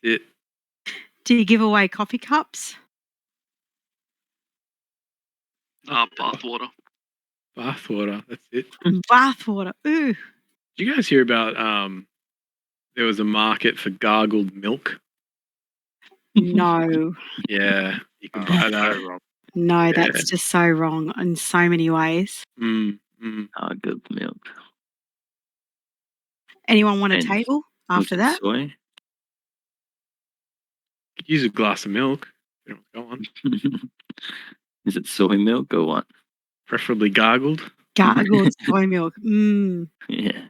it. Do you give away coffee cups? Bathwater. Bathwater. That's it. Bathwater. Ooh. Did you guys hear about there was a market for gargled milk? No. Yeah, you can buy that. Wrong. No, Yeah. that's just so wrong in so many ways. Good milk. Anyone want a And table Was after it that? soy? Could use a glass of milk. Go on. Is it soy milk or what? Preferably gargled. Gargled soy milk. Mmm. Yeah.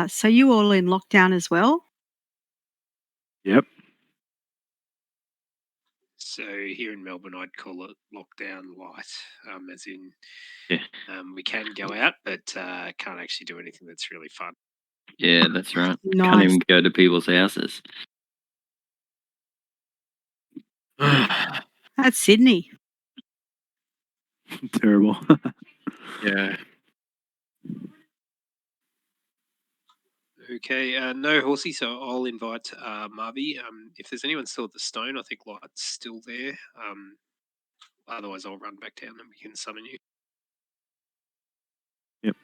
So you all in lockdown as well? Yep. So here in Melbourne, I'd call it lockdown light, as in Yeah. we can go out, but can't actually do anything that's really fun. Yeah, that's right. Can't Nice. even go to people's houses. That's Sydney. Terrible. Yeah. Okay, no horsey, so I'll invite Marby. If there's anyone still at the stone, I think Light's still there. Otherwise, I'll run back down and we can summon you. Yep.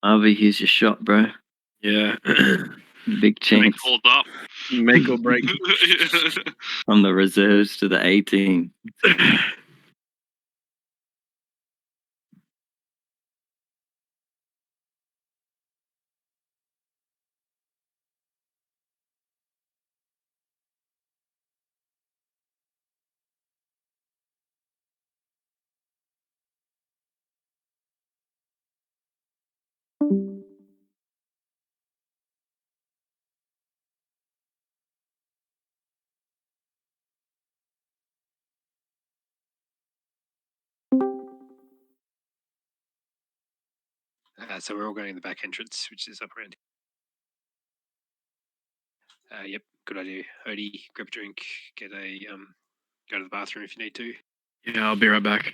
Harvey, here's your shot, bro. Yeah. Big chance. Called up. Make or break. From the reserves to the 18. So we're all going in the back entrance, which is up around. Yep, good idea. Odie, grab a drink, get a go to the bathroom if you need to. Yeah, I'll be right back.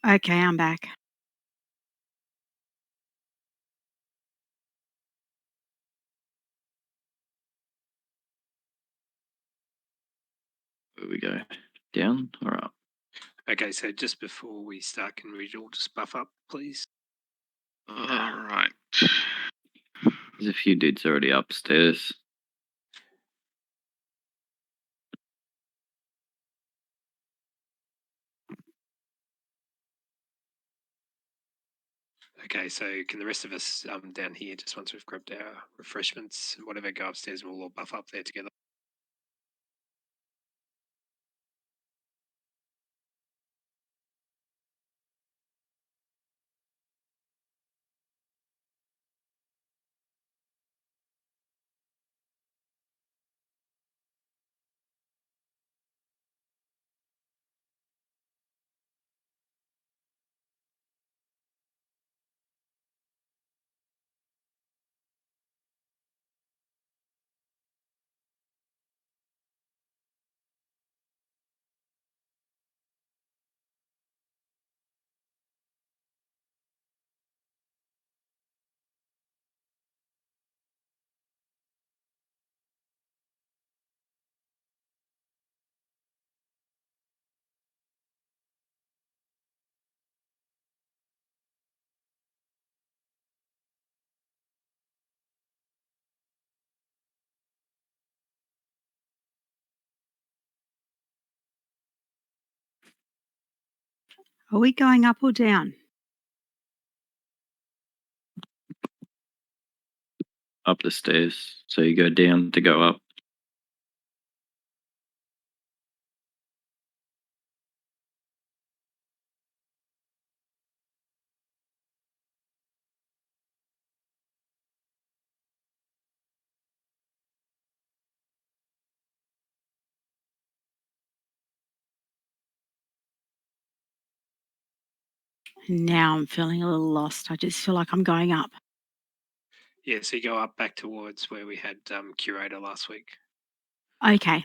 Okay, I'm back. Where we go? Down or up? Okay, so just before we start, can we all just buff up, please? All right. There's a few dudes already upstairs. Okay, so can the rest of us down here, just once we've grabbed our refreshments and whatever, go upstairs and we'll all buff up there together? Are we going up or down? Up the stairs. So you go down to go up. Now I'm feeling a little lost. I just feel like I'm going up. Yeah, so you go up back towards where we had curator last week. Okay.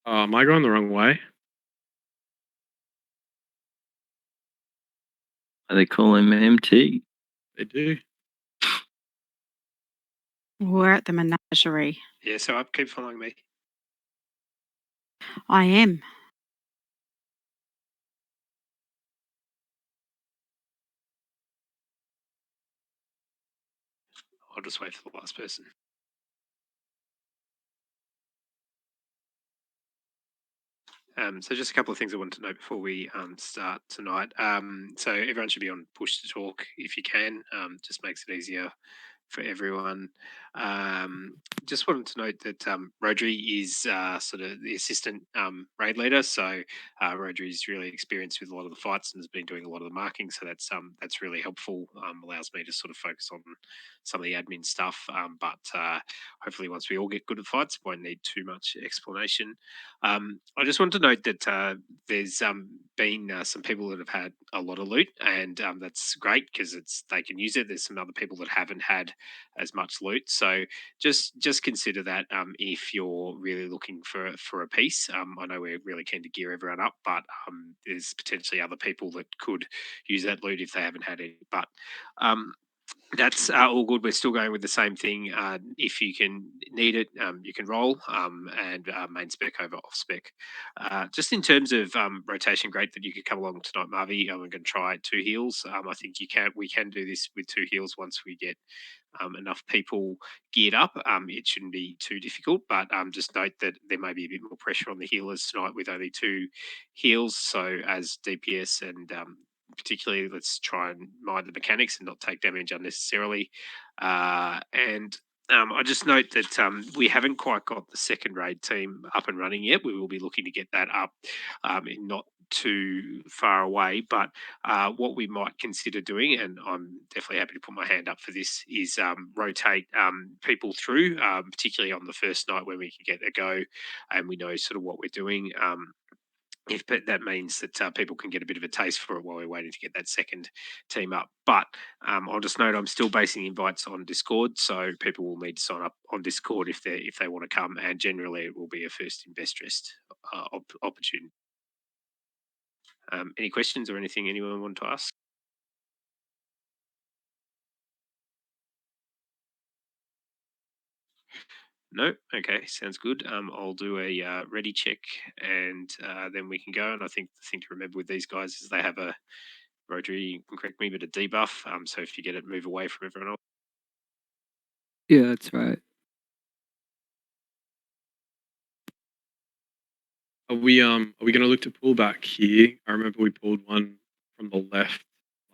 Oh, am I going the wrong way? They call him MT. They do. We're at the menagerie. Yeah, so up, keep following me. I am. I'll just wait for the last person. So just a couple of things I wanted to know before we start tonight. So everyone should be on push to talk if you can. Just makes it easier for everyone. Um, just wanted to note that Rodri is sort of the assistant raid leader. So Rodri is really experienced with a lot of the fights and has been doing a lot of the marking. So that's really helpful. Allows me to sort of focus on some of the admin stuff. But hopefully, once we all get good at fights, won't need too much explanation. I just want to note that there's been some people that have had a lot of loot, and that's great because it's they can use it. There's some other people that haven't had as much loot, so just consider that if you're really looking for a piece. I know we're really keen to gear everyone up, but there's potentially other people that could use that loot if they haven't had it. But um, that's all good. We're still going with the same thing. If you can need it, you can roll and main spec over off spec. Just in terms of rotation, great that you could come along tonight, Marvi. I'm going to try 2 heals. I think you can. We can do this with 2 heals once we get enough people geared up. It shouldn't be too difficult, but just note that there may be a bit more pressure on the healers tonight with only 2 heals. So as DPS and particularly, let's try and mind the mechanics and not take damage unnecessarily. And I just note that we haven't quite got the second raid team up and running yet. We will be looking to get that up in not too far away. But what we might consider doing, and I'm definitely happy to put my hand up for this, is rotate people through, particularly on the first night when we can get a go and we know sort of what we're doing. If that means that people can get a bit of a taste for it while we're waiting to get that second team up. But I'll just note I'm still basing invites on Discord, so people will need to sign up on Discord if they want to come, and generally it will be a first in best dressed opportunity. Any questions or anything anyone want to ask? No? Okay, sounds good. I'll do a ready check and then we can go. And I think the thing to remember with these guys is they have a Rotary, you can correct me, but a debuff. So if you get it, move away from everyone else. Yeah, that's right. Are we going to look to pull back here? I remember we pulled one from the left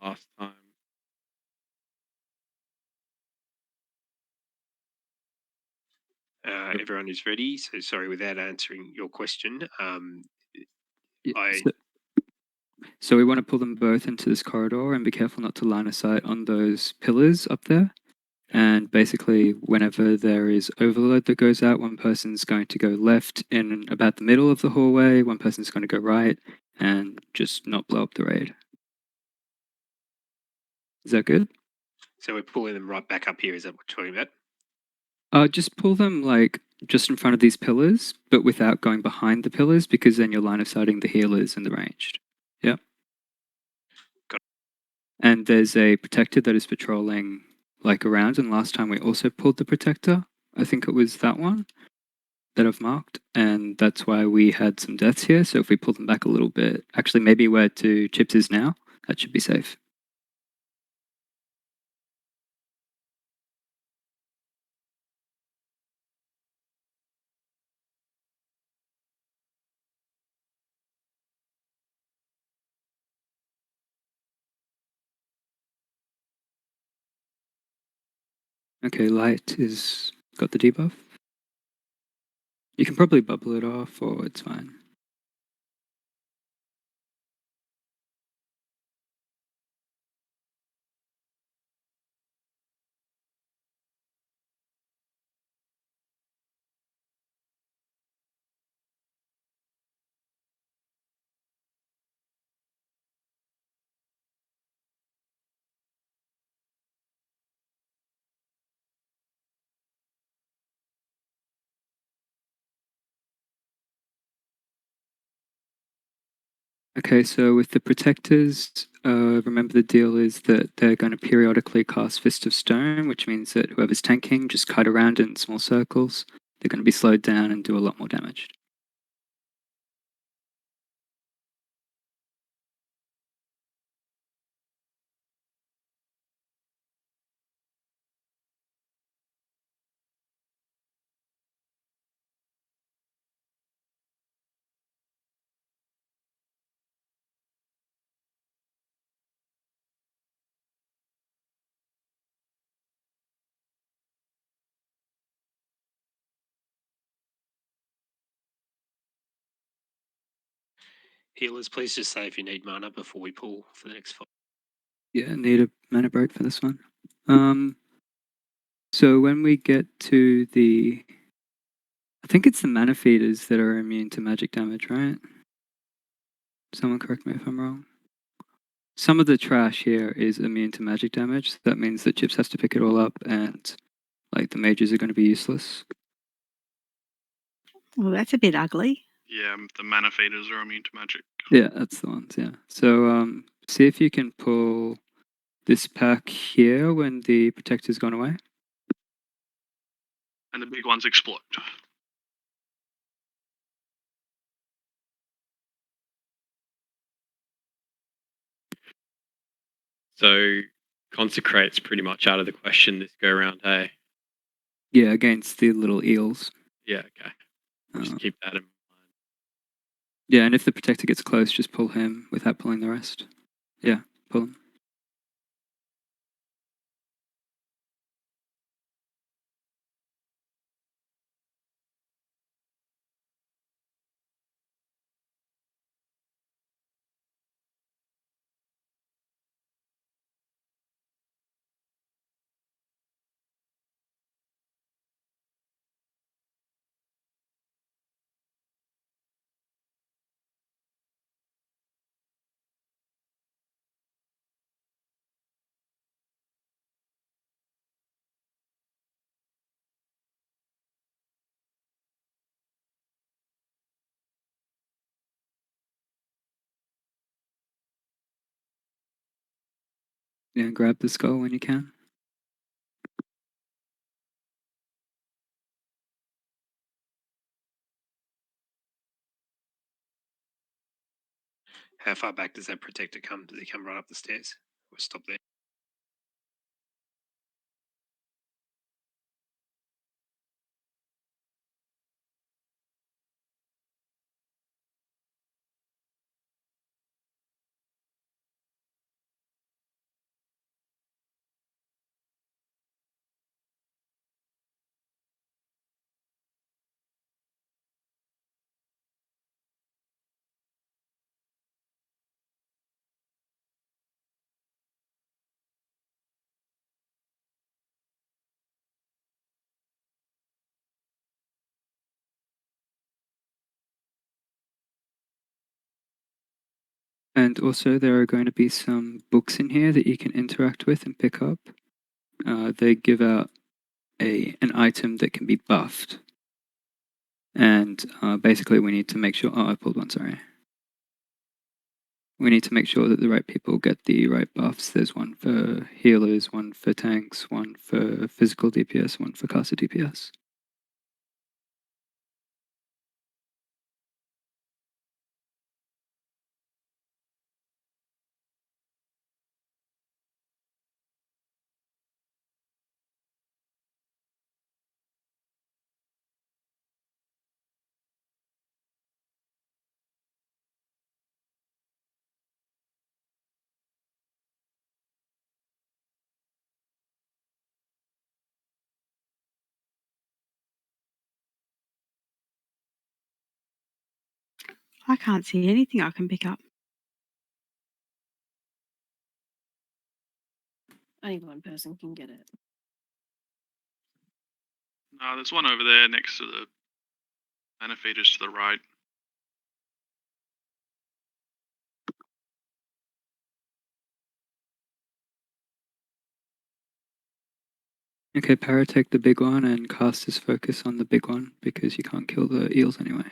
last time. Everyone is ready. So sorry, without answering your question, Yeah, so we want to pull them both into this corridor and be careful not to line of sight on those pillars up there. And basically, whenever there is overload that goes out, one person's going to go left in about the middle of the hallway, one person's going to go right, and just not blow up the raid. Is that good? so we're pulling them right back up here. Is that what you're talking about? Just pull them like just in front of these pillars, but without going behind the pillars, because then you're line of sighting the healers and the ranged. Yep. Got And there's a protector that is patrolling like around, and last time we also pulled the protector. I think it was that one that I've marked, and that's why we had some deaths here. So if we pull them back a little bit, actually maybe where to Chips is now, that should be safe. Okay, light is got the debuff. You can probably bubble it off, or it's fine. Okay, so with the protectors, remember the deal is that they're going to periodically cast Fist of Stone, which means that whoever's tanking just kite around in small circles. They're going to be slowed down and do a lot more damage. Healers, please just say if you need mana before we pull for the next fight. Yeah, need a mana break for this one. So when we get to the, I think it's the mana feeders that are immune to magic damage, right? Someone correct me if I'm wrong. Some of the trash here is immune to magic damage. So that means that Chips has to pick it all up, and like the mages are going to be useless. Well, that's a bit ugly. Yeah, the mana feeders are immune to magic. Yeah, that's the ones. Yeah. So see if you can pull this pack here when the protector's gone away. And the big ones explode. So consecrate's pretty much out of the question this go round, hey? Yeah, against the little eels. Yeah, okay. Just keep that in mind. Yeah, and if the protector gets close, just pull him without pulling the rest. Yeah, pull him. Yeah, grab the skull when you can. How far back does that protector come? Does he come right up the stairs? Or stop there? And also, there are going to be some books in here that you can interact with and pick up. They give out an item that can be buffed. And basically, we need to make sure. Oh, I pulled one, sorry. We need to make sure that the right people get the right buffs. There's one for healers, one for tanks, one for physical DPS, one for caster DPS. I can't see anything I can pick up. Only one person can get it. No, there's one over there next to the mana feeders to the right. Okay, Para, take the big one and cast his focus on the big one because you can't kill the eels anyway.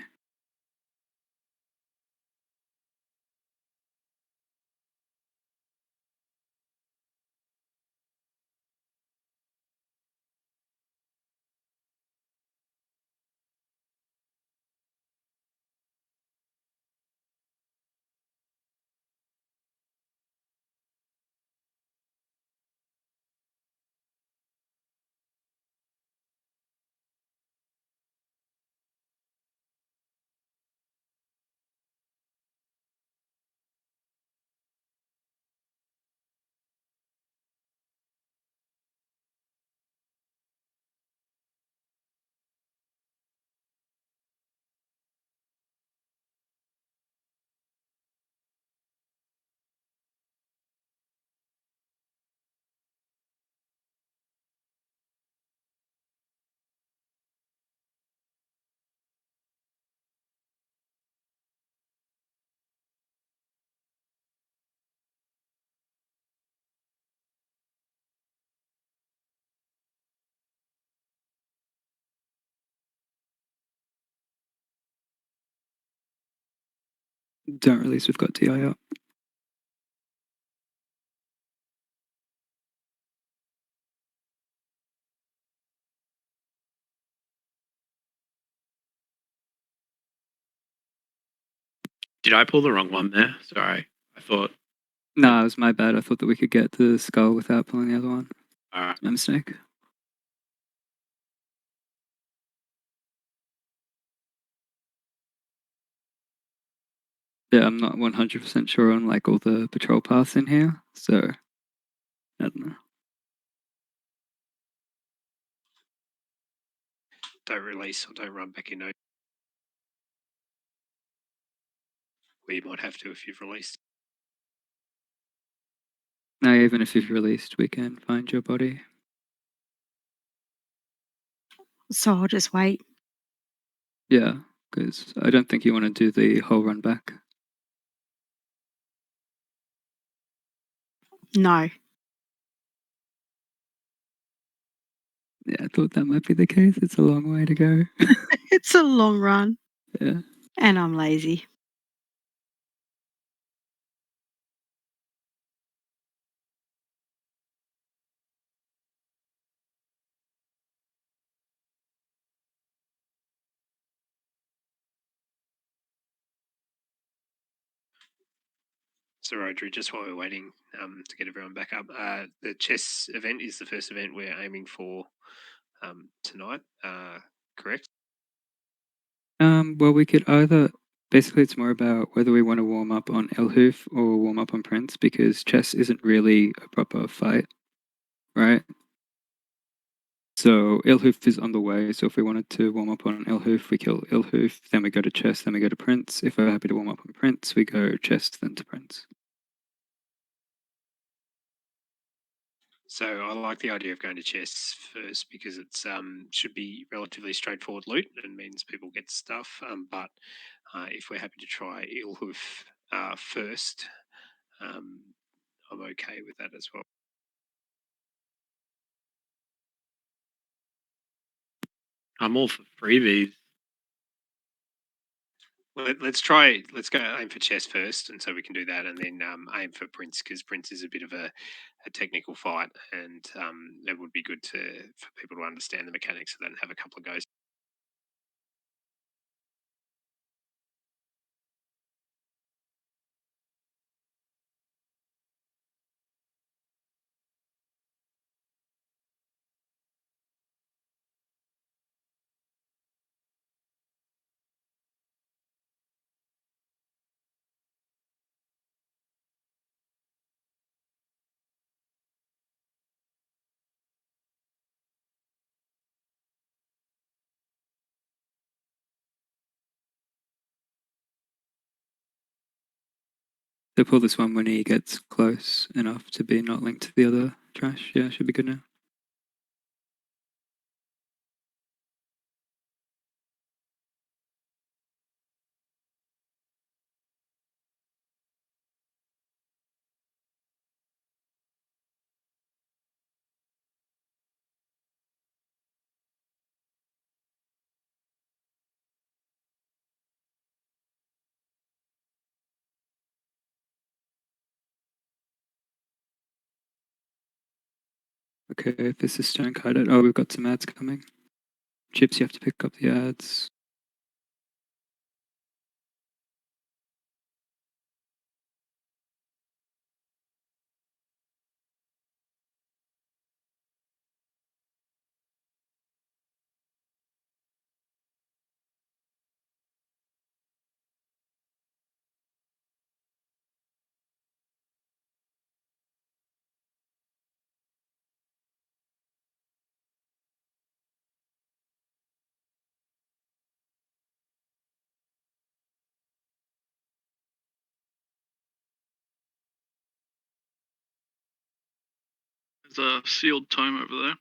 Don't release, we've got TI up. Did I pull the wrong one there? Sorry. I thought. Nah, it was my bad. I thought that we could get the skull without pulling the other one. Alright. My mistake. Yeah, I'm not 100% sure on like all the patrol paths in here, so I don't know. Don't release or don't run back in. Well, you might have to if you've released. No, even if you've released, we can find your body. So I'll just wait. Yeah, because I don't think you want to do the whole run back. No. Yeah, I thought that might be the case. It's a long way to go. It's a long run. Yeah. And I'm lazy. So, Rodri, just while we're waiting to get everyone back up, the chess event is the first event we're aiming for tonight, correct? Well, we could either. Basically, it's more about whether we want to warm up on Elhoof or warm up on Prince, because chess isn't really a proper fight, right? So Elhoof is on the way. So if we wanted to warm up on Elhoof, we kill Elhoof, then we go to chess, then we go to Prince. If we're happy to warm up on Prince, we go chess, then to Prince. So I like the idea of going to chess first because it's should be relatively straightforward loot and means people get stuff. But if we're happy to try Ilhoof first, I'm okay with that as well. I'm all for freebies. Well, let's try. Let's go aim for chess first, and so we can do that, and then aim for Prince because Prince is a bit of a technical fight, and it would be good for people to understand the mechanics, so then have a couple of goes. So pull this one when he gets close enough to be not linked to the other trash. Yeah, should be good now. Okay, if this is stone carded. Oh, we've got some ads coming. Chips, you have to pick up the ads. There's a sealed tome over there.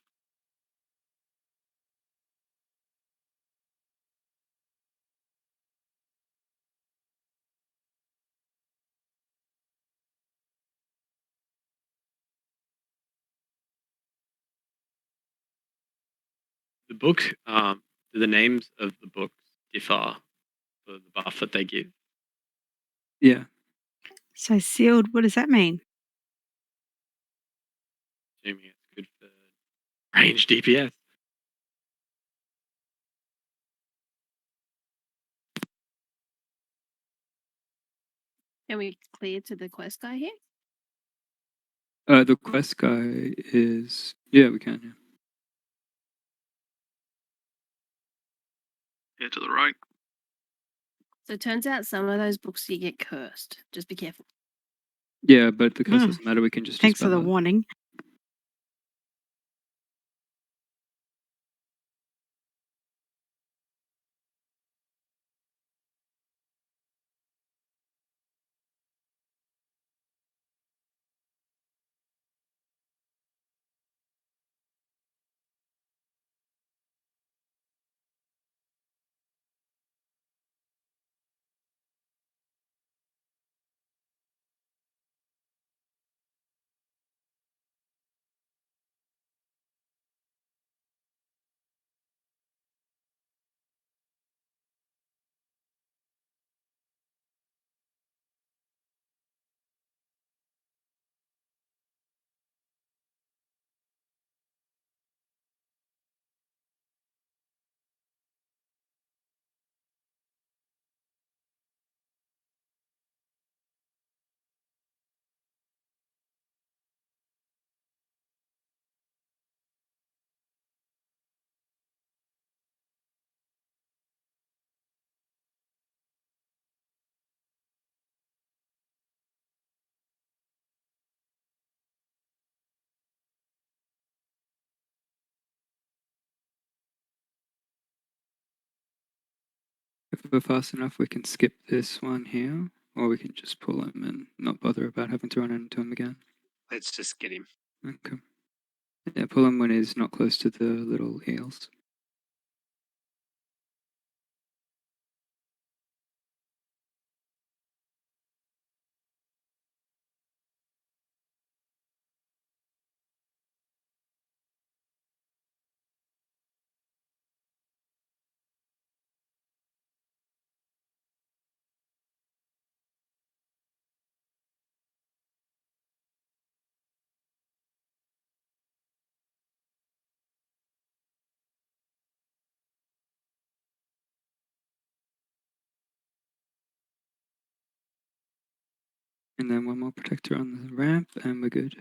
The book, do the names of the books differ for the buff that they give? Yeah. So sealed, what does that mean? Assuming it's good for range DPS. Can we clear to the quest guy here? The quest guy is. Yeah, we can. Yeah. Here to the right. So it turns out some of those books you get cursed. Just be careful. Yeah, but the curse doesn't matter. We can just. Thanks for dispel the it. warning. If we're fast enough, we can skip this one here, or we can just pull him and not bother about having to run into him again. Let's just get him. Okay. Yeah, pull him when he's not close to the little eels. And then one more protector on the ramp, and we're good.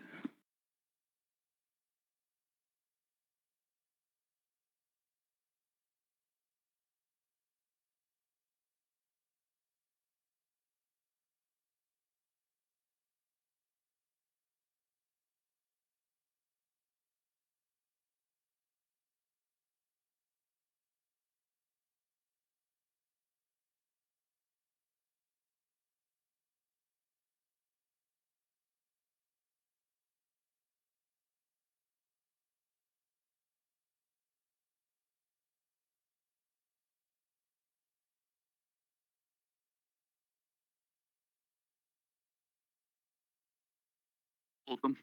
Hold them.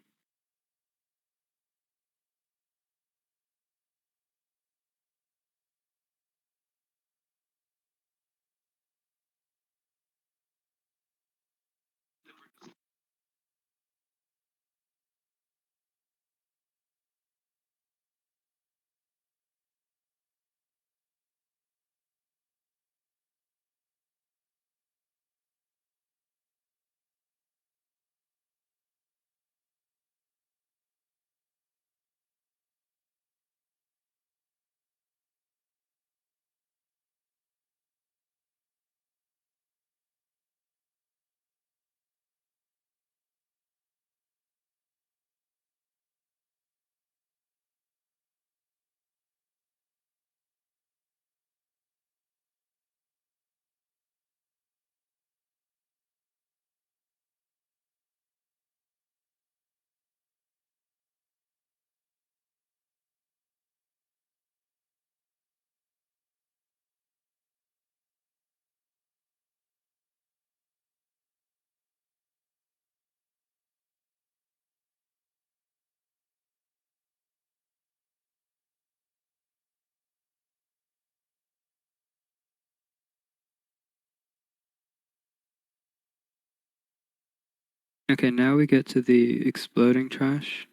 Okay, now we get to the exploding trash.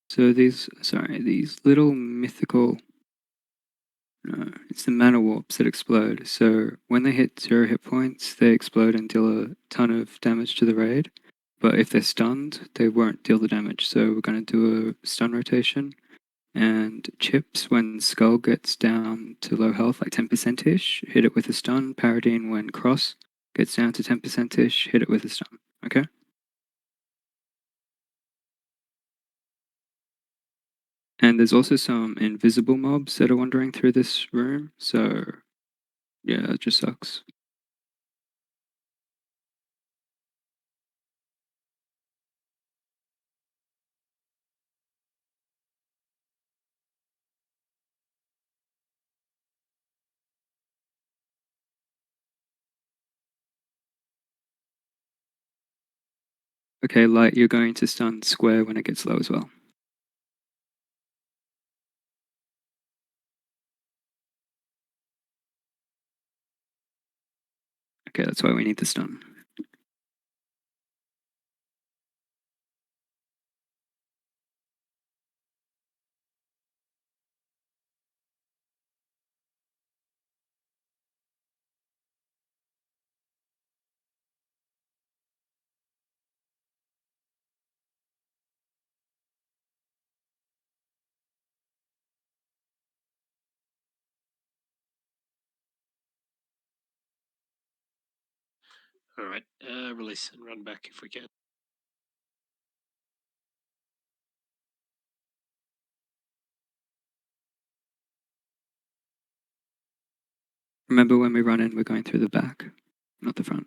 So these little mythical, no, it's the mana warps that explode. So when they hit 0 hit points, they explode and deal a ton of damage to the raid. But if they're stunned, they won't deal the damage. So we're going to do a stun rotation. And chips, when Skull gets down to low health, like 10%-ish, hit it with a stun. Paradine, when Cross gets down to 10%-ish, hit it with a stun. Okay? And there's also some invisible mobs that are wandering through this room, so yeah, it just sucks. Okay, Light, you're going to stun Square when it gets low as well. Okay, that's why we need the stun. All right. Release and run back if we can. Remember, when we run in, we're going through the back, not the front.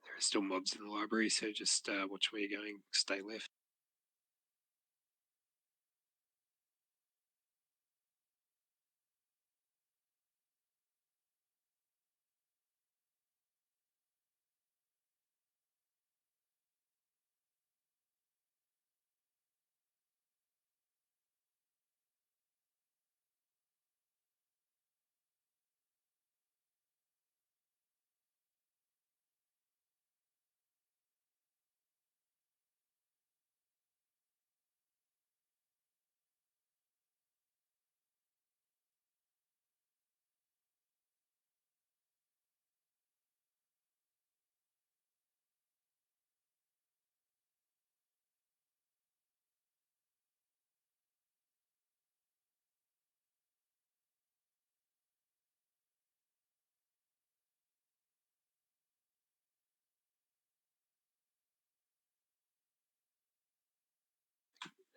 There are still mobs in the library, so just watch where you're going. Stay left.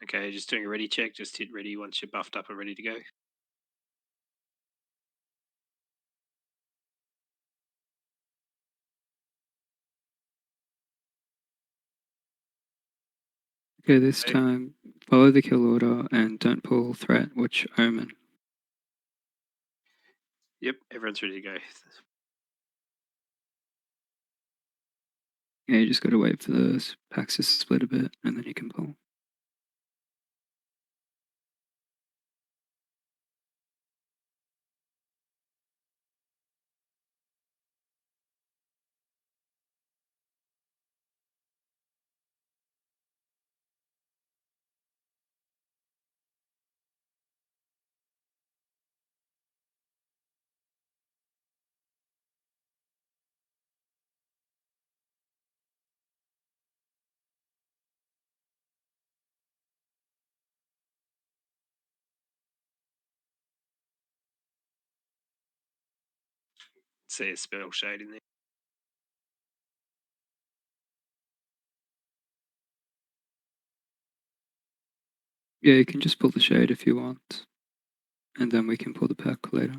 Okay, just doing a ready check. Just hit ready once you're buffed up and ready to go. Okay, this time, follow the kill order and don't pull threat, watch omen. Yep, everyone's ready to go. Yeah, you just gotta wait for the packs to split a bit and then you can pull. see a spell shade in there. Yeah, you can just pull the shade if you want, and then we can pull the pack later.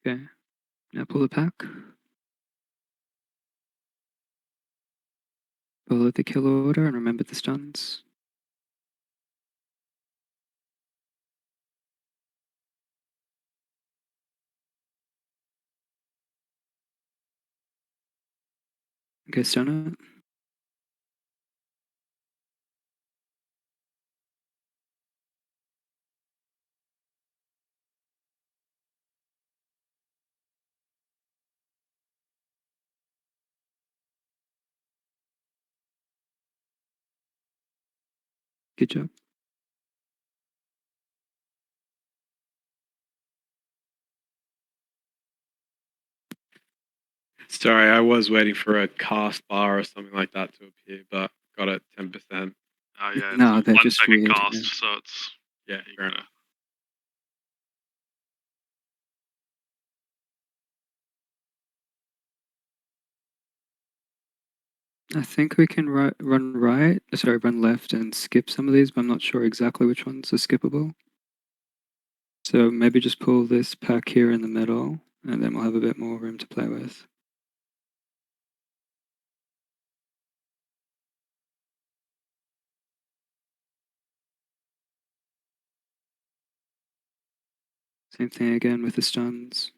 Okay, now pull the pack. Follow the kill order and remember the stuns. Okay, stun it. Good job. Sorry, I was waiting for a cast bar or something like that to appear, but got it 10%. Oh yeah, it's No, a they're 1 just second weird, cast, yeah. so it's Yeah, fair enough. I think we can run left and skip some of these, but I'm not sure exactly which ones are skippable. So maybe just pull this pack here in the middle, and then we'll have a bit more room to play with. Same thing again with the stuns.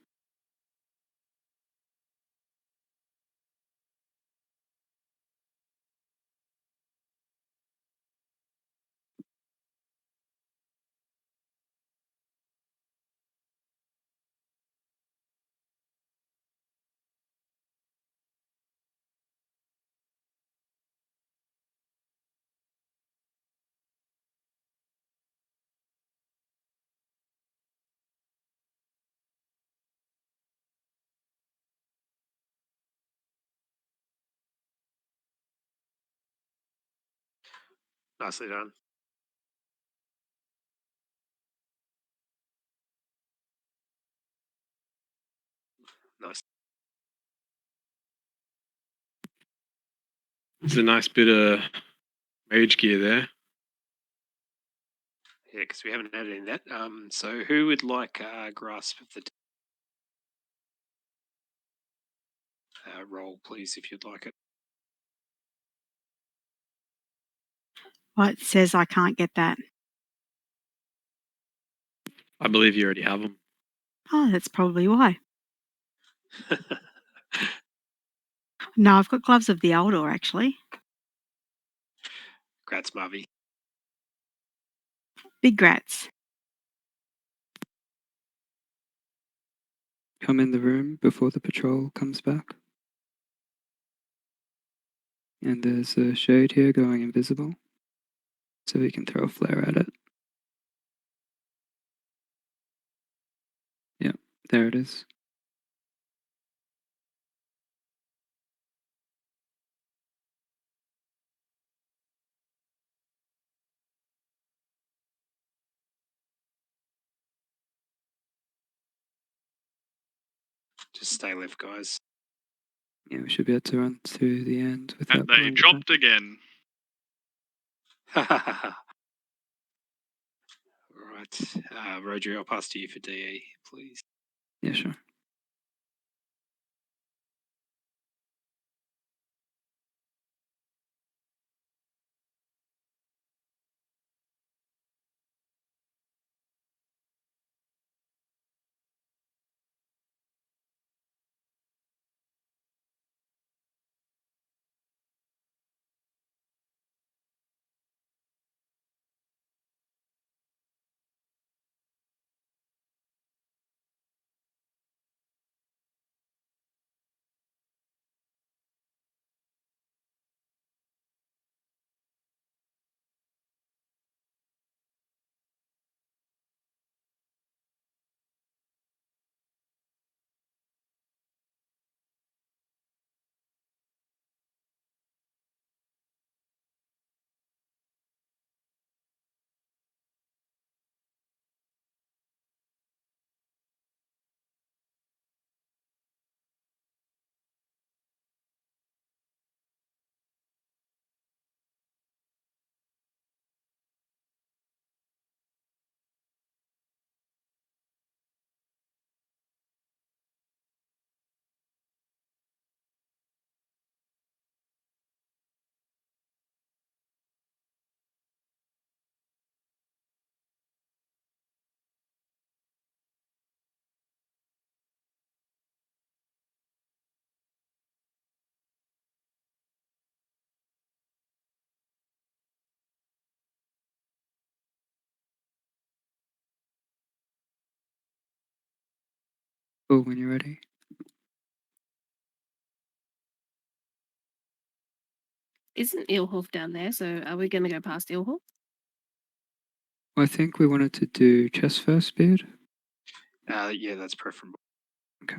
Nicely done. Nice. It's a nice bit of mage gear there. Yeah, because we haven't added in that. So who would like grasp of the roll, please, if you'd like it? Well, it says I can't get that. I believe you already have them. Oh, that's probably why. No, I've got gloves of the Eldor, actually. Grats, Marvy. Big grats. Come in the room before the patrol comes back. And there's a shade here going invisible, so we can throw a flare at it. Yep, there it is. Just stay left, guys. Yeah, we should be able to run to the end without and they pulling the dropped pack. again. Right. Rodri, I'll pass to you for DE, please. Yeah, sure. Cool, when you're ready. Isn't Ilhoof down there? So are we going to go past Ilhoof? Well, I think we wanted to do chest first, Beard. Yeah, that's preferable. Okay.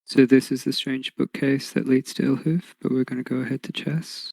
So this is the strange bookcase that leads to Ilhoof, but we're going to go ahead to chess.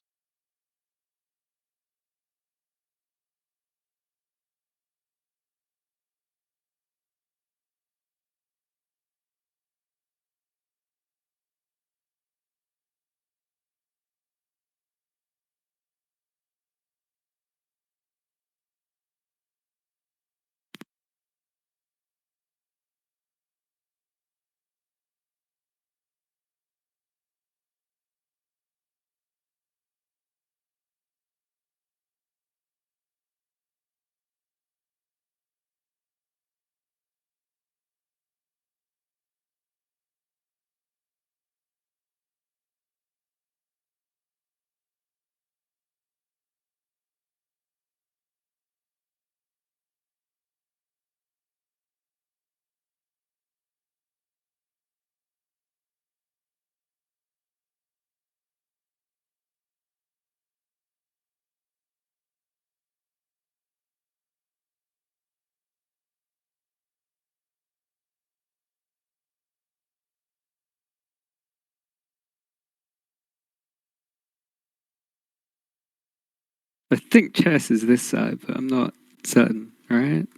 I think chess is this side, but I'm not certain, alright?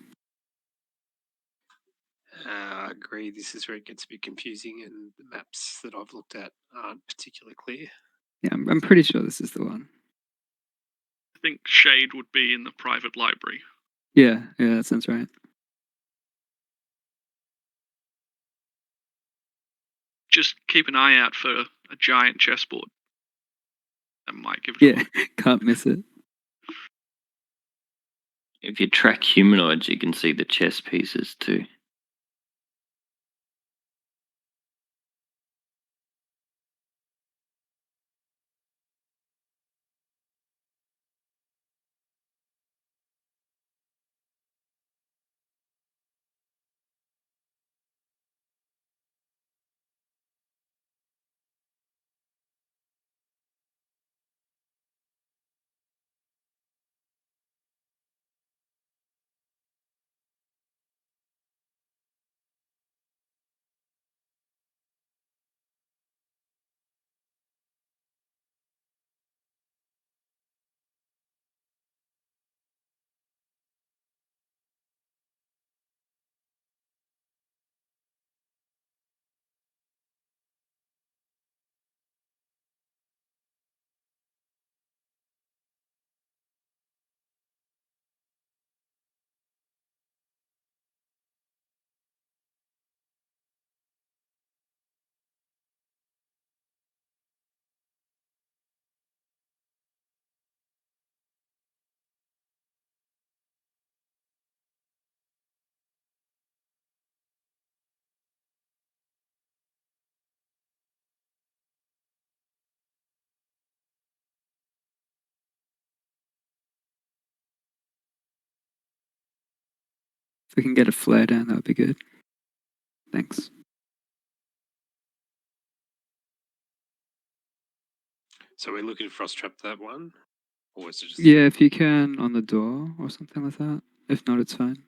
I agree. This is where it gets a bit confusing, and the maps that I've looked at aren't particularly clear. Yeah, I'm pretty sure this is the one. I think Shade would be in the private library. Yeah, that sounds right. Just keep an eye out for a giant chessboard. That might give it Yeah, away. can't miss it. If you track humanoids, you can see the chess pieces too. If we can get a flare down, that would be good. Thanks. So we're looking to frost trap that one, or is it just? Yeah, if you can on the door or something like that. If not, it's fine.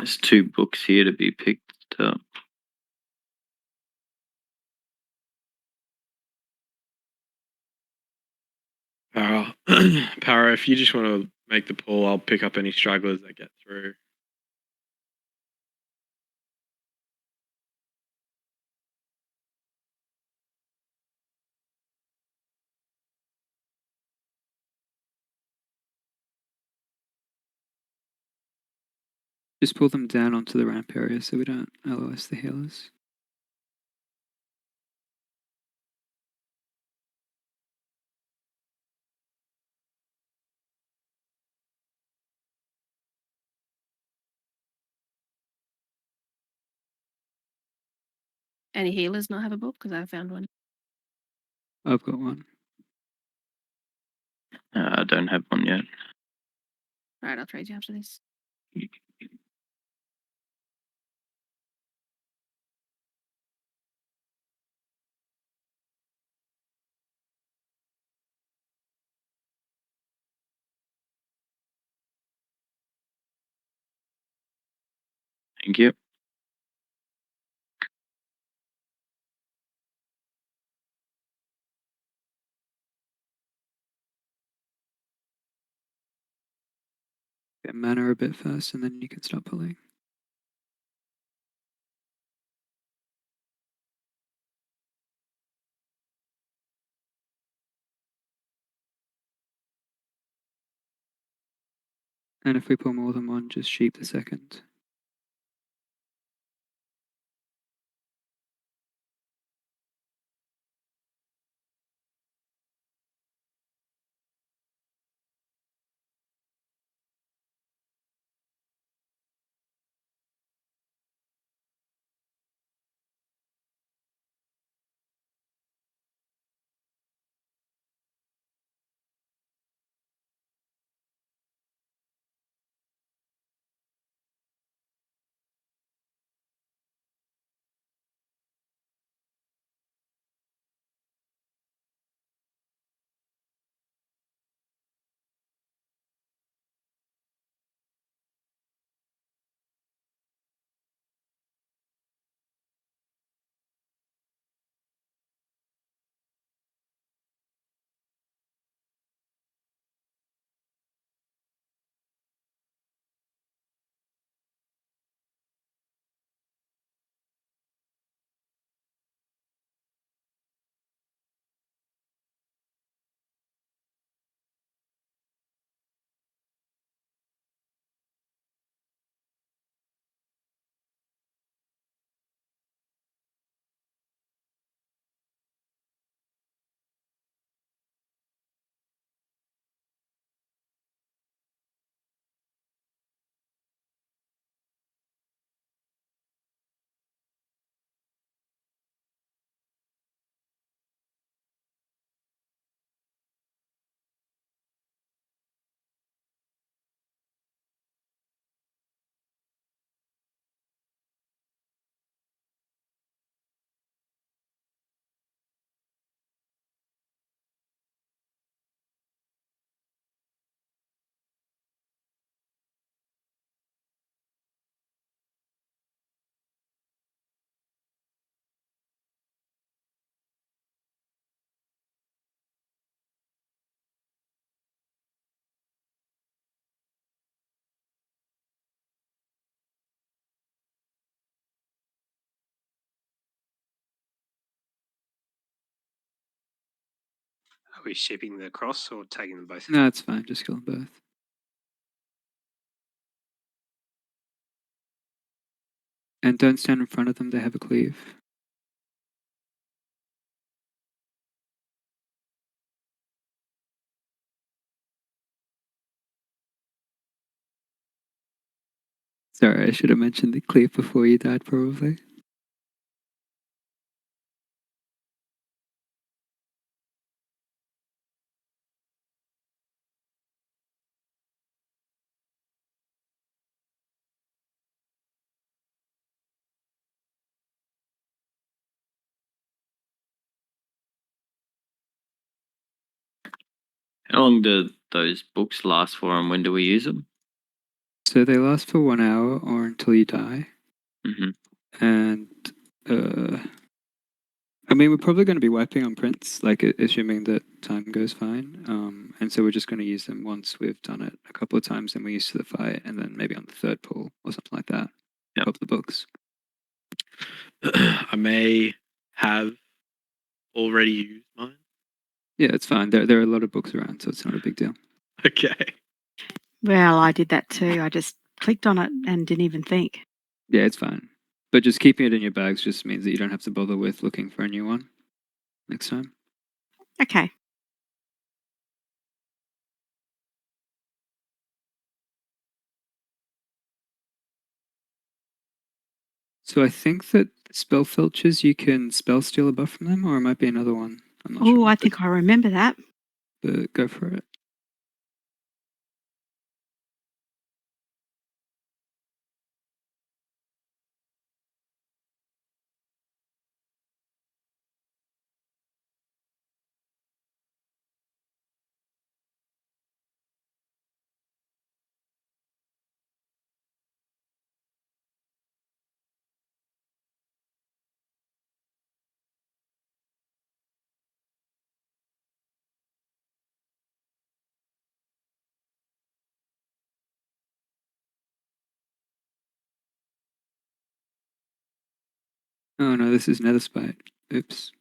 There's 2 books here to be picked up. Para, Para, if you just want to make the pull, I'll pick up any stragglers that get through. Just pull them down onto the ramp area so we don't LOS the healers. Any healers not have a book? Because I found one. I've got one. I don't have one yet. Alright, I'll trade you after this. Thank you. Get mana a bit first and then you can start pulling. And if we pull more than one, just sheep the second. Are we shipping the cross or taking them both? No, it's fine. Just kill them both. And don't stand in front of them. They have a cleave. Sorry, I should have mentioned the cleave before you died, probably. How long do those books last for and when do we use them? So they last for 1 hour or until you die. Mm-hmm. And I mean, we're probably going to be wiping on prints, like assuming that time goes fine. And so we're just going to use them once we've done it a couple of times and we're used to the fight, and then maybe on the third pull or something like that. Yep. Up the books. I may have already used mine. Yeah, it's fine. There are a lot of books around, so it's not a big deal. Okay. Well, I did that too. I just clicked on it and didn't even think. Yeah, it's fine. But just keeping it in your bags just means that you don't have to bother with looking for a new one next time. Okay. So I think that spell filters, you can spell steal a buff from them, or it might be another one. I'm not Oh, sure. I think I remember that. But go for it. Oh no, this is Nether Spite. Oops.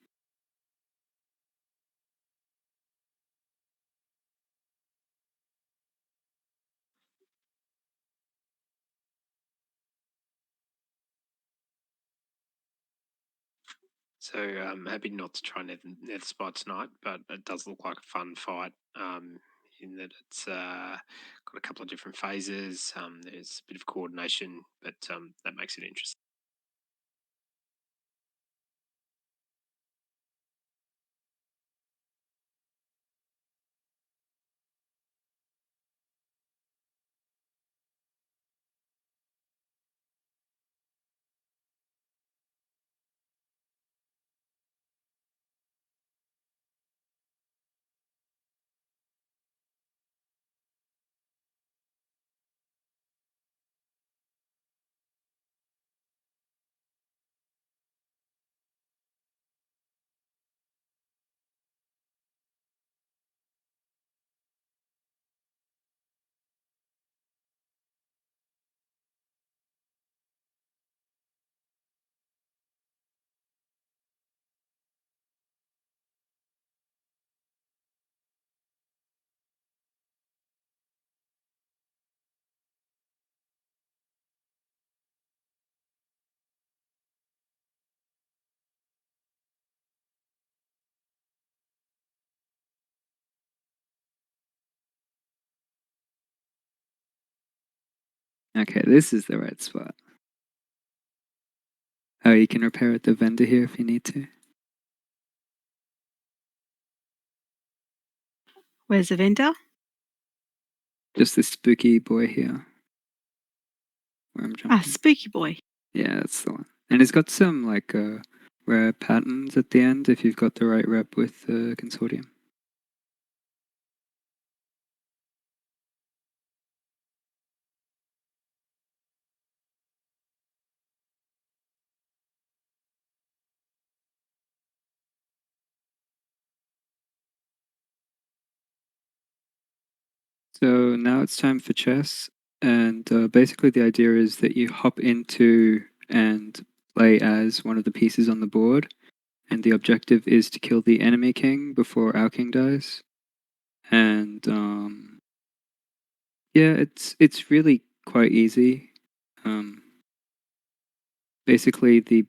So I'm happy not to try Nether Spite tonight, but it does look like a fun fight. In that it's got a couple of different phases. There's a bit of coordination, but that makes it interesting. Okay, this is the right spot. Oh, you can repair at the vendor here if you need to. Where's the vendor? Just this spooky boy here. Where I'm jumping. Ah, Spooky Boy. Yeah, that's the one. And it's got some like rare patterns at the end if you've got the right rep with the consortium. So now it's time for chess, and basically the idea is that you hop into and play as one of the pieces on the board, and the objective is to kill the enemy king before our king dies. And yeah, it's really quite easy. Basically, the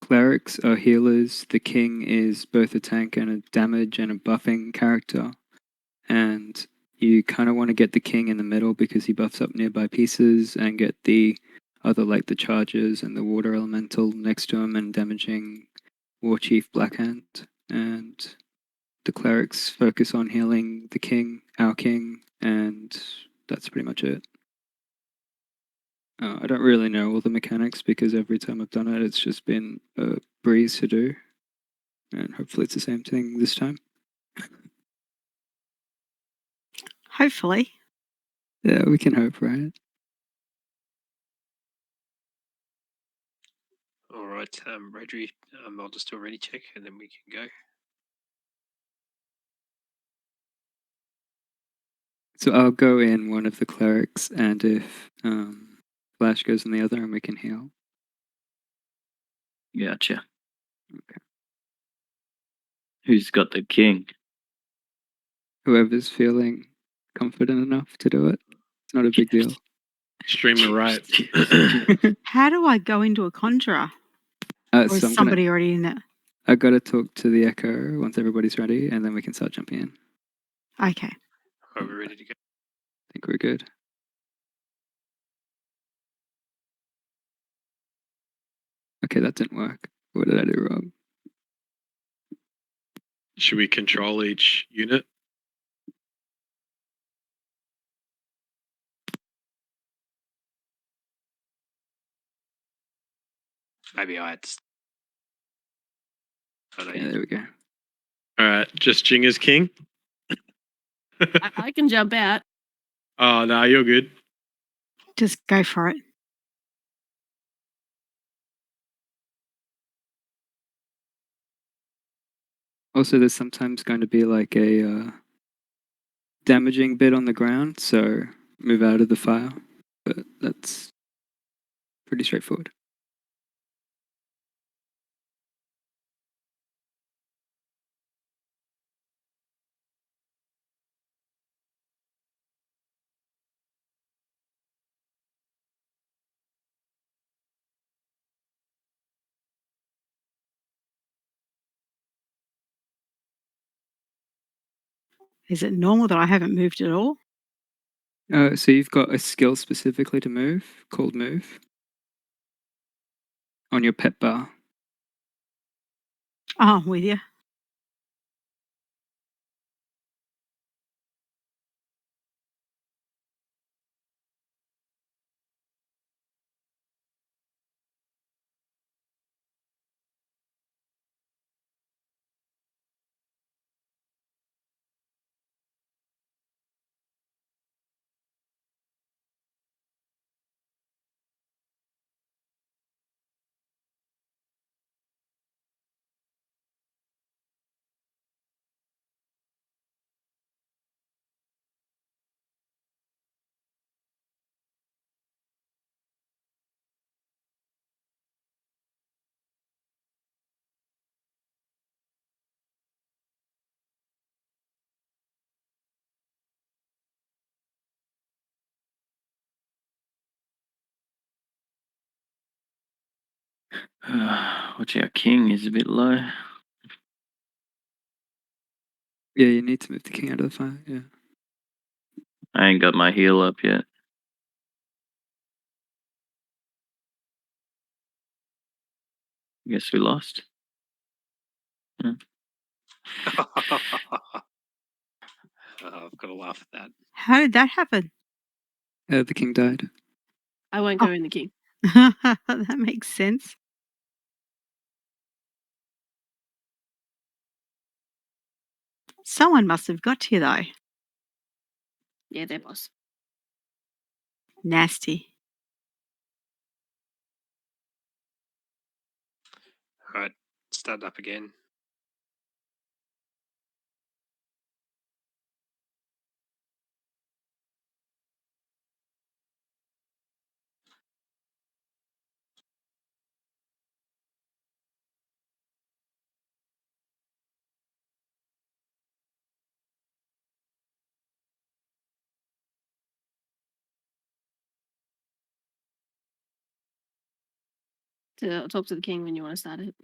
clerics are healers. The king is both a tank and a damage and a buffing character, and you kind of want to get the king in the middle because he buffs up nearby pieces, and get the other, like the chargers and the water elemental next to him and damaging War Chief Blackhand. And the clerics focus on healing the king, our king, and that's pretty much it. I don't really know all the mechanics because every time I've done it, it's just been a breeze to do. And hopefully it's the same thing this time. Hopefully. Yeah, we can hope, right? right, Rodri, I'll just do a ready check and then we can go. So I'll go in one of the clerics, and if Flash goes in the other, and we can heal. Gotcha. Okay. Who's got the king? Whoever's feeling confident enough to do it. It's not a big deal. Streamer rights. How do I go into a conjurer? Or So is I'm somebody already in it? I've got to talk to the Echo once everybody's ready, and then we can start jumping in. Okay. Are we ready to go? I think we're good. Okay, that didn't work. What did I do wrong? Should we control each unit? Maybe I had. Yeah, there we go. All right, just Jing as king. I can jump out. Oh no, you're good. Just go for it. Also, there's sometimes going to be like a damaging bit on the ground, so move out of the fire. But that's pretty straightforward. Is it normal that I haven't moved at all? So you've got a skill specifically to move, called Move, on your pet bar. Oh, I'm with you. Watch our king is a bit low. Yeah, you need to move the king out of the fire. Yeah. I ain't got my heal up yet. Guess we lost. Oh, I've got to laugh at that. How did that happen? The king died. I won't go in the king. That makes sense. Someone must have got you, though. Yeah, their boss. Nasty. All right, start up again. To talk to the king when you want to start it.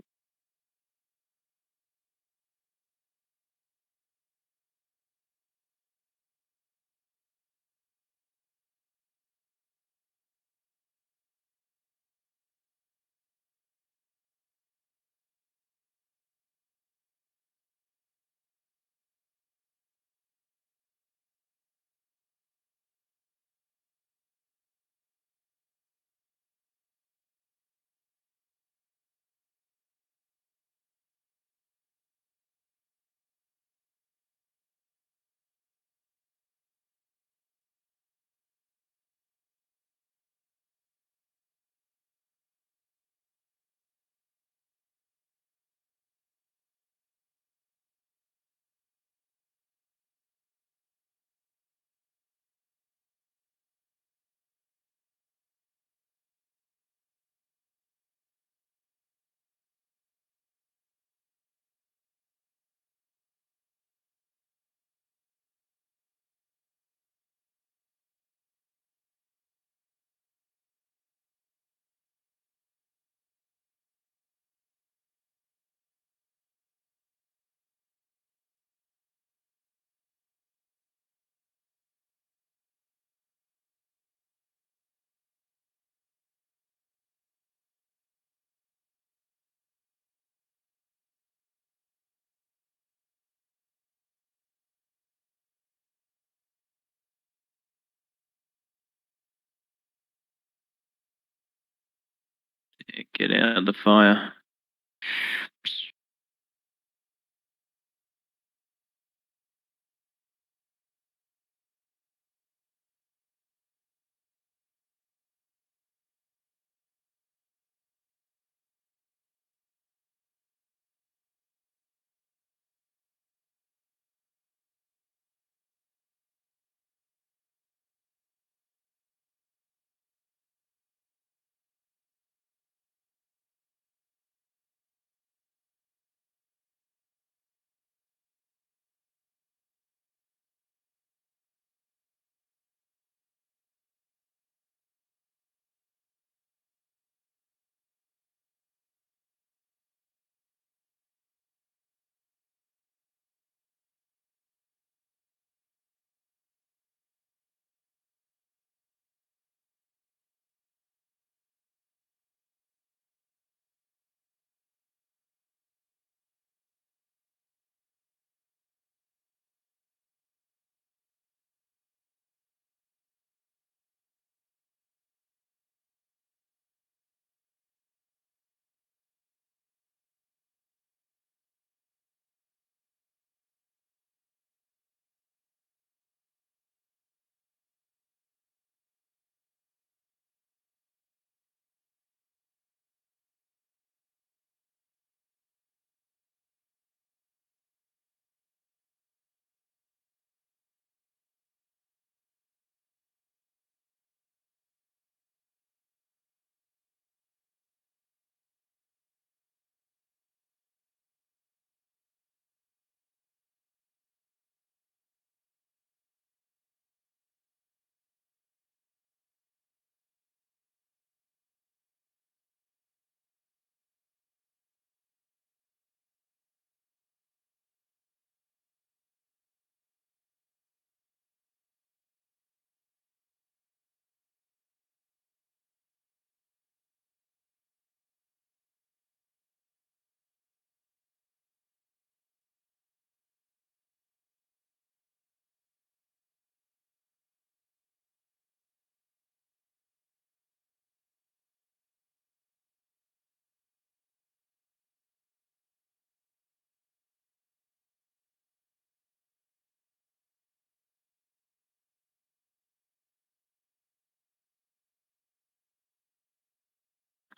Get out of the fire.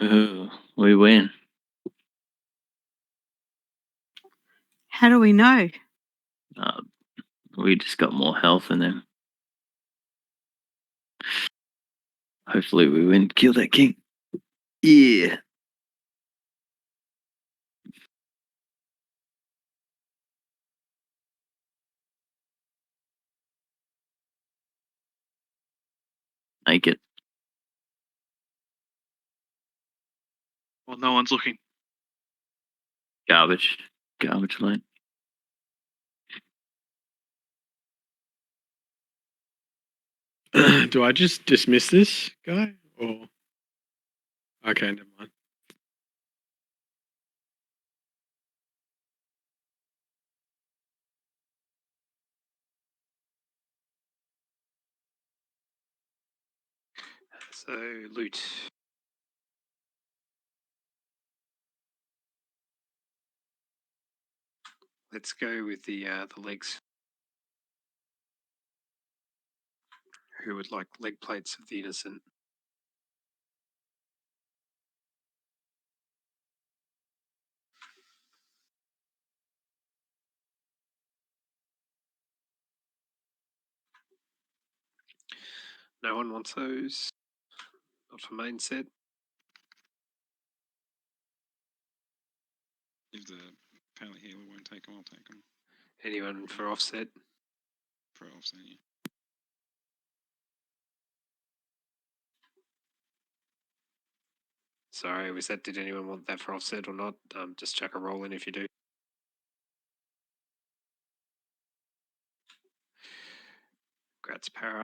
Ooh, we win. How do we know? We just got more health in them. Hopefully we win. Kill that king. Yeah. Make it. Well, no one's looking. Garbage. Garbage lane. Do I just dismiss this guy? Or okay, never mind. So loot. Let's go with the legs. Who would like leg plates of the innocent? No one wants those. Not for main set. If the pallet healer won't take them, I'll take them. Anyone for offset? For offset, yeah. Sorry, was that? Did anyone want that for offset or not? Just chuck a roll in if you do. Grats para.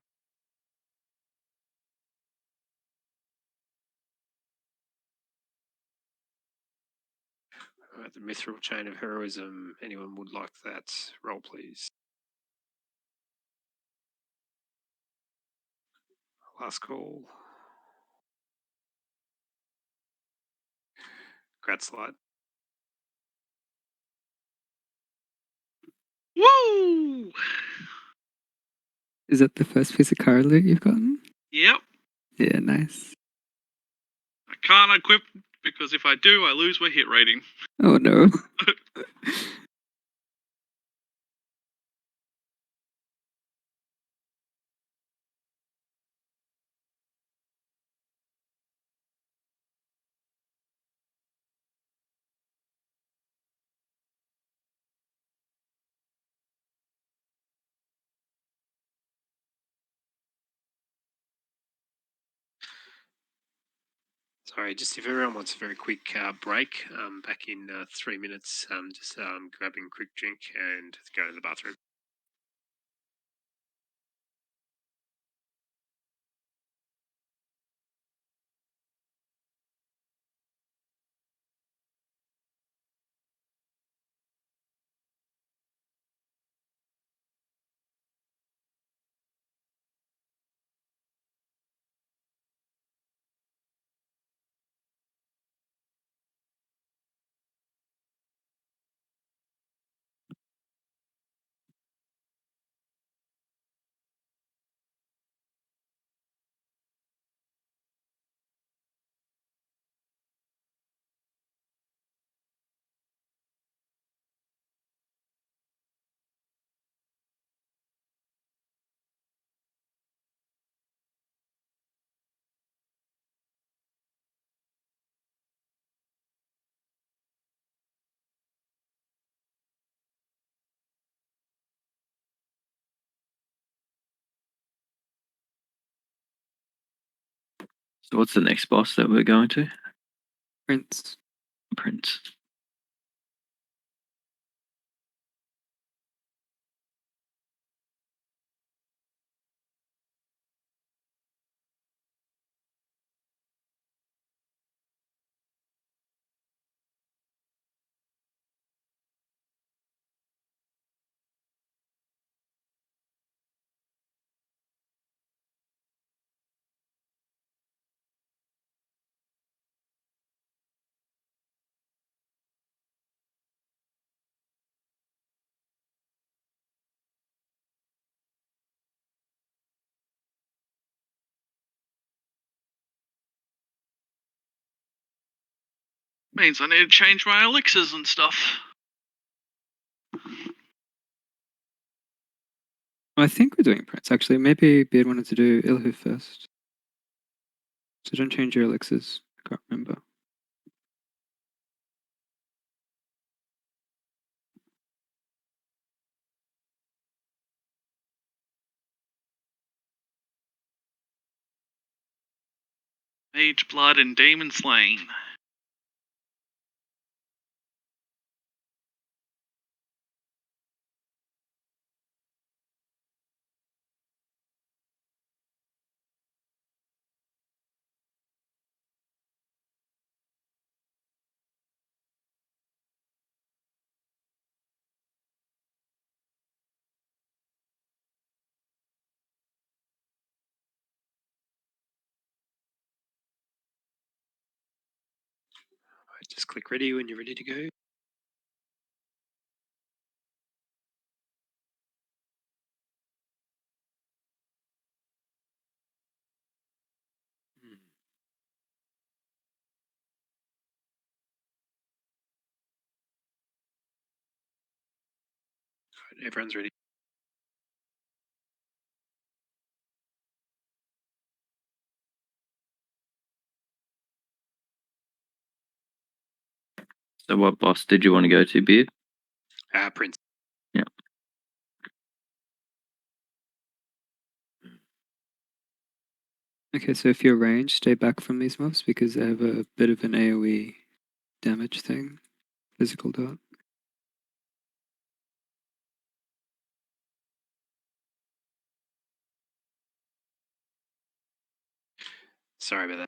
The mithril chain of heroism. Anyone would like that? Roll, please. Last call. Congrats, Light. Woo! Is that the first piece of card loot you've gotten? Yep. Yeah, nice. I can't equip because if I do, I lose my hit rating. Oh no. Sorry, just if everyone wants a very quick break, back in 3 minutes, just grabbing a quick drink and go to the bathroom. So what's the next boss that we're going to? Prince. Prince. Means I need to change my elixirs and stuff. I think we're doing Prince actually. Maybe Beard wanted to do Ilhu first. So don't change your elixirs. I can't remember. Mage Blood and Demon Slain. Just click ready when you're ready to go. Right, everyone's ready. So what boss did you want to go to, Beard? Prince. Yeah. Okay, so if you're ranged, stay back from these mobs because they have a bit of an AoE damage thing. Physical dot. Sorry about that.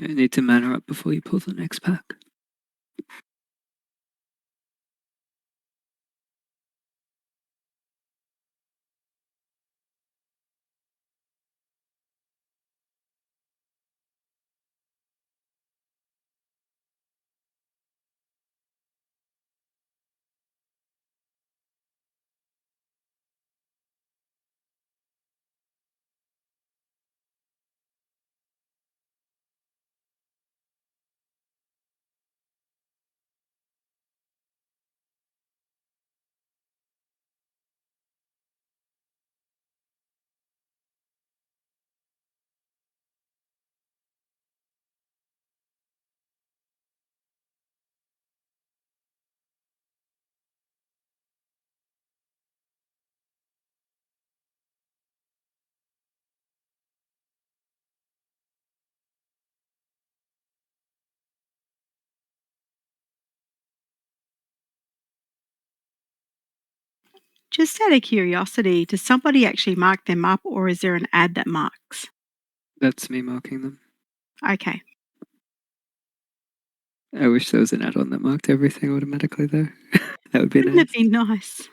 You need to mana up before you pull the next pack. Just out of curiosity, does somebody actually mark them up or is there an ad that marks? That's me marking them. Okay. I wish there was an add-on that marked everything automatically though. That would be Wouldn't nice. it be nice?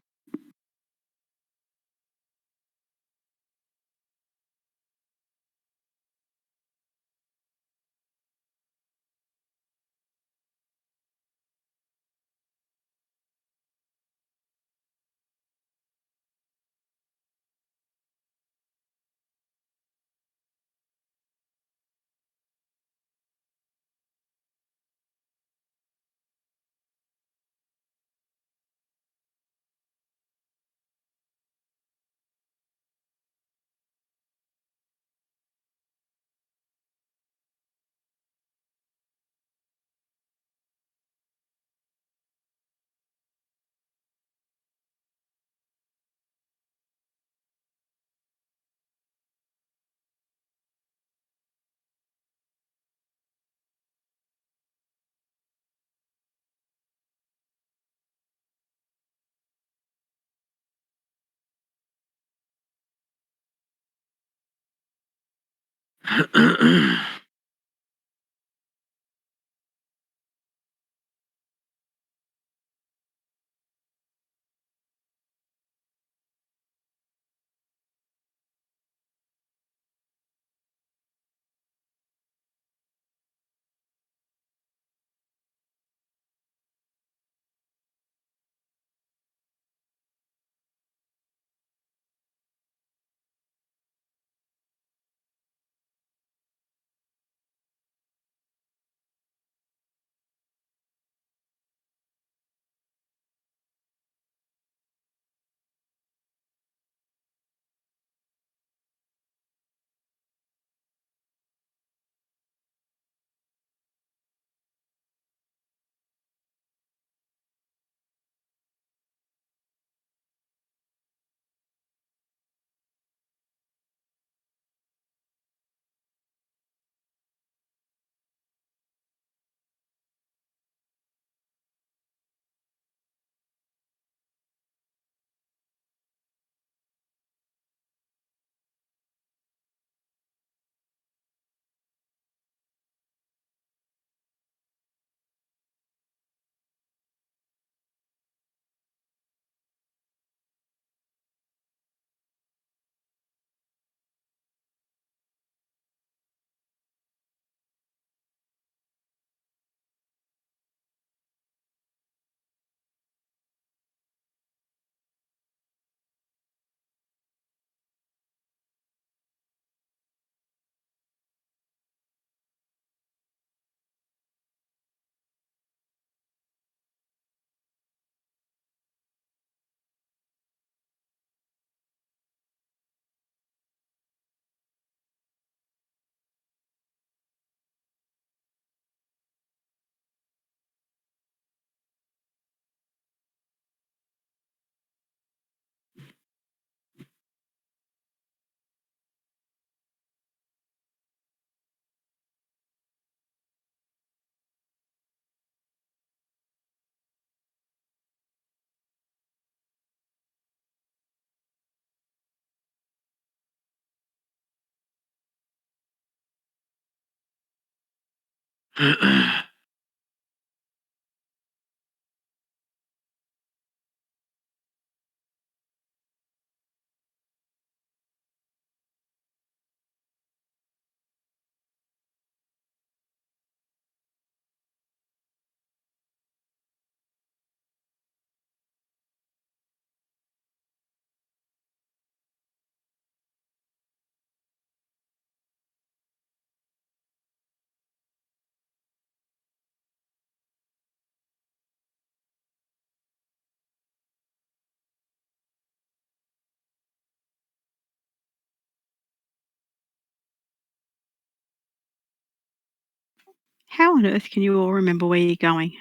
How on earth can you all remember where you're going?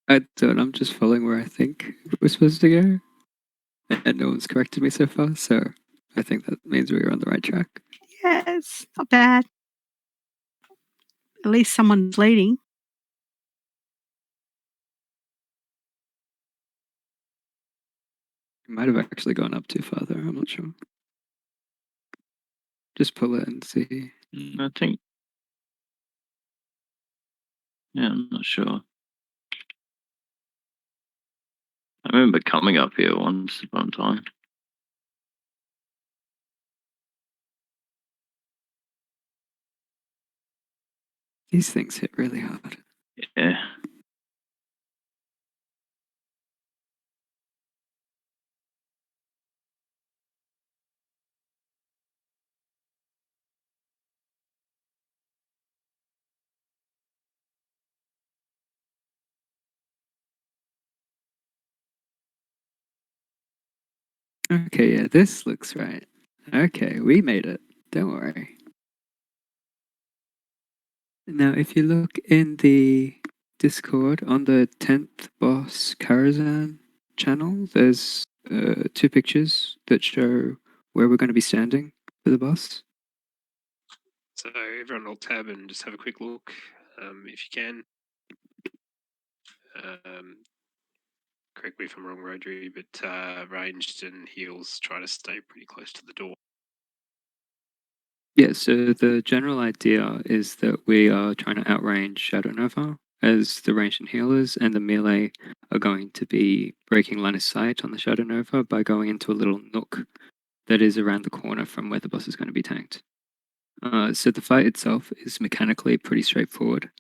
I don't. I'm just following where I think we're supposed to go, and no one's corrected me so far. So I think that means we're on the right track. Yes, not bad. At least someone's leading. We might have actually gone up too far though. I'm not sure. Just pull it and see. I think. Yeah, I'm not sure. I remember coming up here once upon a time. These things hit really hard. Yeah. Okay, yeah, this looks right. Okay, we made it. Don't worry. Now, if you look in the Discord on the 10th boss Karazhan channel, there's 2 pictures that show where we're going to be standing for the boss. So everyone will tab and just have a quick look, if you can. Correct me if I'm wrong, Rodri, but ranged and heals try to stay pretty close to the door. Yeah, so the general idea is that we are trying to outrange Shadow Nova as the ranged and healers, and the melee are going to be breaking line of sight on the Shadow Nova by going into a little nook that is around the corner from where the boss is going to be tanked. So the fight itself is mechanically pretty straightforward.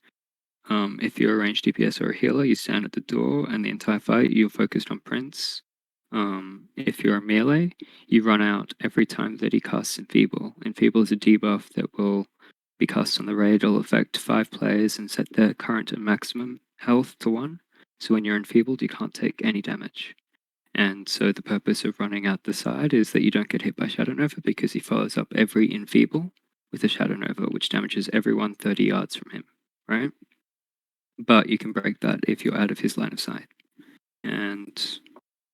If you're a ranged DPS or a healer, you stand at the door, and the entire fight you're focused on Prince. If you're a melee, you run out every time that he casts Enfeeble. Enfeeble is a debuff that will be cast on the raid. It'll affect 5 players and set their current and maximum health to 1. So when you're enfeebled, you can't take any damage. And so the purpose of running out the side is that you don't get hit by Shadow Nova, because he follows up every Enfeeble with a Shadow Nova, which damages everyone 30 yards from him, right? But you can break that if you're out of his line of sight. And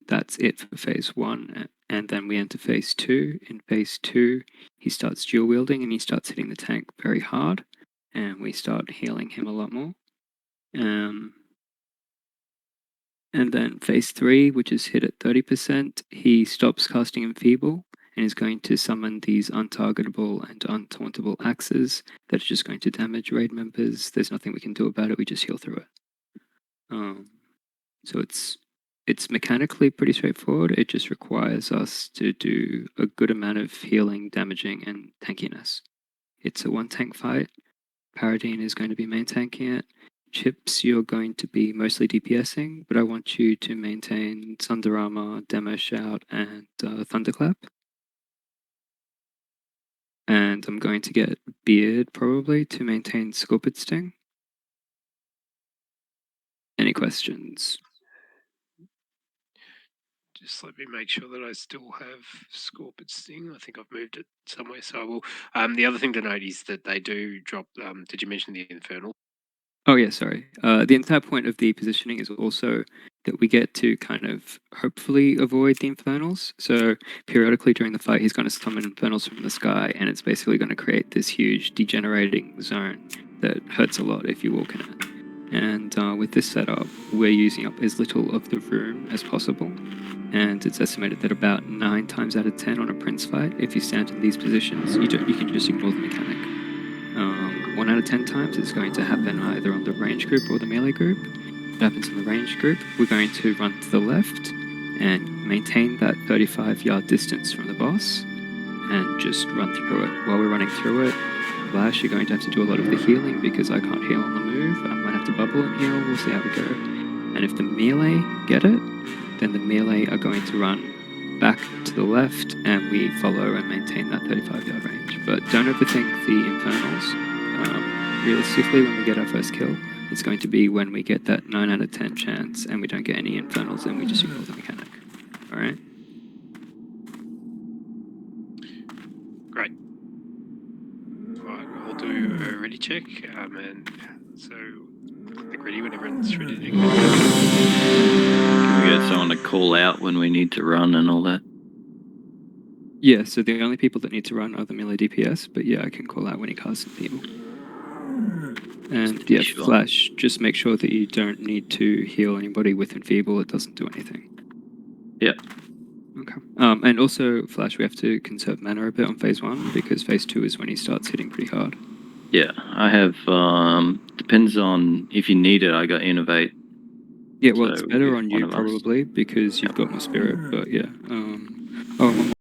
that's it for phase 1. And then we enter phase 2. In phase 2, he starts dual wielding and he starts hitting the tank very hard. And we start healing him a lot more. And then phase 3, which is hit at 30%, he stops casting Enfeeble and is going to summon these untargetable and untauntable axes that are just going to damage raid members. There's nothing we can do about it, we just heal through it. So it's mechanically pretty straightforward. It just requires us to do a good amount of healing, damaging, and tankiness. It's a 1 tank fight. Paradine is going to be main tanking it. Chips, you're going to be mostly DPSing, but I want you to maintain Thunder Armor, Demo Shout, and Thunderclap. And I'm going to get Beard probably to maintain Scorpid Sting. Any questions? Just let me make sure that I still have Scorpid Sting. I think I've moved it somewhere, so I will. The other thing to note is that they do drop. Did you mention the Infernal? Oh yeah, sorry. The entire point of the positioning is also that we get to kind of hopefully avoid the Infernals. So periodically during the fight, he's going to summon Infernals from the sky, and it's basically going to create this huge degenerating zone that hurts a lot if you walk in it. And with this setup, we're using up as little of the room as possible. And it's estimated that about 9 times out of 10 on a Prince fight, if you stand in these positions, you can just ignore the mechanic. 1 out of 10 times, it's going to happen either on the range group or the melee group. If it happens on the range group, we're going to run to the left and maintain that 35-yard distance from the boss and just run through it. While we're running through it, Flash, you're going to have to do a lot of the healing because I can't heal on the move. I might have to bubble and heal. We'll see how we go. And if the melee get it, then the melee are going to run back to the left and we follow and maintain that 35-yard range. But don't overthink the infernals. Realistically, when we get our first kill, it's going to be when we get that 9 out of 10 chance and we don't get any infernals and we just ignore the mechanic. Alright? Great. Alright, I'll do a ready check. And so, click ready when everyone's ready to go. Can we get someone to call out when we need to run and all that? Yeah, so the only people that need to run are the melee DPS, but yeah, I can call out when he casts Enfeeble. And yeah, Sure. Flash, just make sure that you don't need to heal anybody with Enfeeble, it doesn't do anything. Yeah. Okay. And also, Flash, we have to conserve mana a bit on phase 1, because phase 2 is when he starts hitting pretty hard. Yeah, I have, depends on if you need it, I got Innovate. Yeah, well, So it's better if on one you of us- probably, because you've got more spirit, but yeah. Oh,